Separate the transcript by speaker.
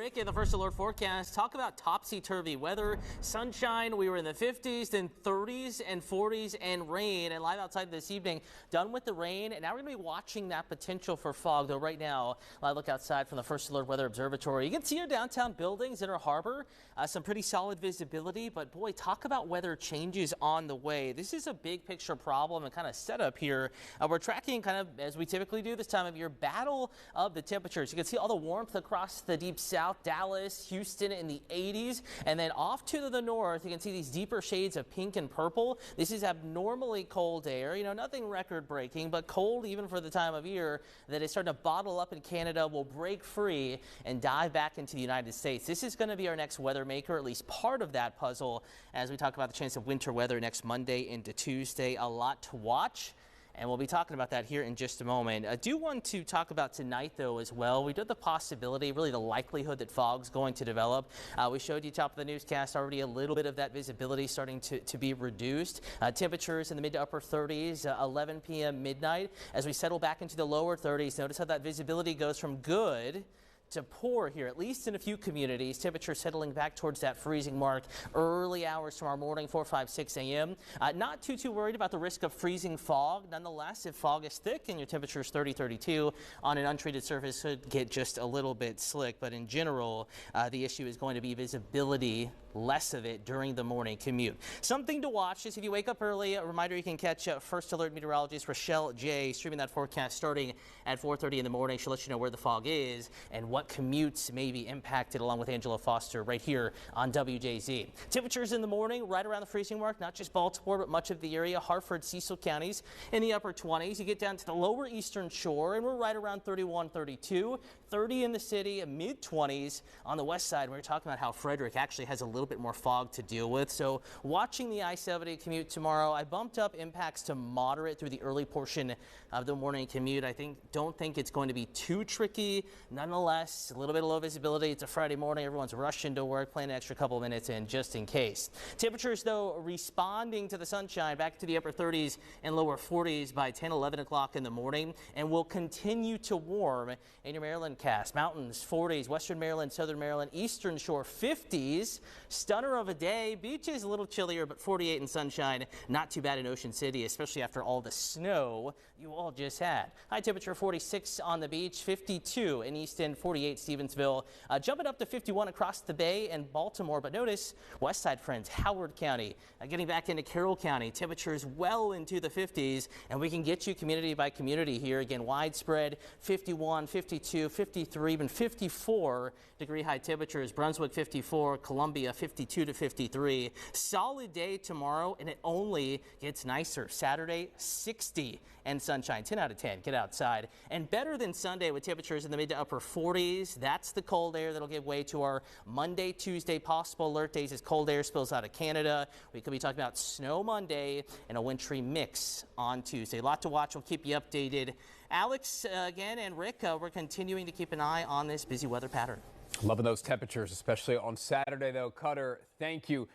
Speaker 1: Rick in the First Alert forecast. Talk about topsy-turvy weather. Sunshine, we were in the 50s, then 30s and 40s, and rain. And live outside this evening, done with the rain. And now we're going to be watching that potential for fog. Though right now, I look outside from the First Alert Weather Observatory. You can see our downtown buildings, Inner Harbor. Some pretty solid visibility. But boy, talk about weather changes on the way. This is a big picture problem and kind of setup here. We're tracking kind of, as we typically do this time of year, battle of the temperatures. You can see all the warmth across the deep south, Dallas, Houston in the 80s, and then off to the north, you can see these deeper shades of pink and purple. This is abnormally cold air, nothing record breaking, but cold even for the time of year that is starting to bottle up in Canada, will break free and dive back into the United States. This is going to be our next weather maker, at least part of that puzzle, as we talk about the chance of winter weather next Monday into Tuesday. A lot to watch. And we'll be talking about that here in just a moment. I do want to talk about tonight, though, as well. We did the possibility, really the likelihood that fog's going to develop. We showed you top of the newscast already a little bit of that visibility starting to be reduced. Temperatures in the mid to upper 30s, 11 p.m. midnight. As we settle back into the lower 30s, notice how that visibility goes from good to poor here, at least in a few communities. Temperatures settling back towards that freezing mark early hours tomorrow morning, 4, 5, 6 a.m. Not too worried about the risk of freezing fog. Nonetheless, if fog is thick and your temperature is 30, 32 on an untreated surface, could get just a little bit slick. But in general, the issue is going to be visibility, less of it during the morning commute. Something to watch is if you wake up early, a reminder you can catch First Alert meteorologist Rochelle J. streaming that forecast starting at 4:30 in the morning. She'll let you know where the fog is and what commutes may be impacted, along with Angela Foster right here on WJZ. Temperatures in the morning right around the freezing mark, not just Baltimore, but much of the area. Hartford, Cecil counties in the upper 20s. You get down to the lower eastern shore, and we're right around 31, 32, 30 in the city, mid 20s on the west side. We're talking about how Frederick actually has a little bit more fog to deal with. So watching the I-70 commute tomorrow, I bumped up impacts to moderate through the early portion of the morning commute. Don't think it's going to be too tricky. Nonetheless, a little bit of low visibility. It's a Friday morning. Everyone's rushing to work, playing an extra couple of minutes in just in case. Temperatures, though, responding to the sunshine back to the upper 30s and lower 40s by 10, 11 o'clock in the morning, and will continue to warm in your Maryland cast. Mountains, 40s, Western Maryland, Southern Maryland, Eastern Shore, 50s. Stunner of a day. Beaches a little chillier, but 48 in sunshine. Not too bad in Ocean City, especially after all the snow you all just had. High temperature 46 on the beach, 52 in Easton, 48 Stevensville, jumping up to 51 across the Bay and Baltimore. But notice west side friends, Howard County, getting back into Carroll County, temperatures well into the 50s, and we can get you community by community here. Again, widespread 51, 52, 53, even 54 degree high temperatures. Brunswick 54, Columbia 52 to 53. Solid day tomorrow, and it only gets nicer. Saturday 60 and sunshine, 10 out of 10. Get outside. And better than Sunday with temperatures in the mid to upper 40s. That's the cold air that'll give way to our Monday, Tuesday possible alert days as cold air spills out of Canada. We could be talking about snow Monday and a wintry mix on Tuesday. A lot to watch. We'll keep you updated. Alex, again, and Rick, we're continuing to keep an eye on this busy weather pattern.
Speaker 2: Loving those temperatures, especially on Saturday, though. Cutter, thank you.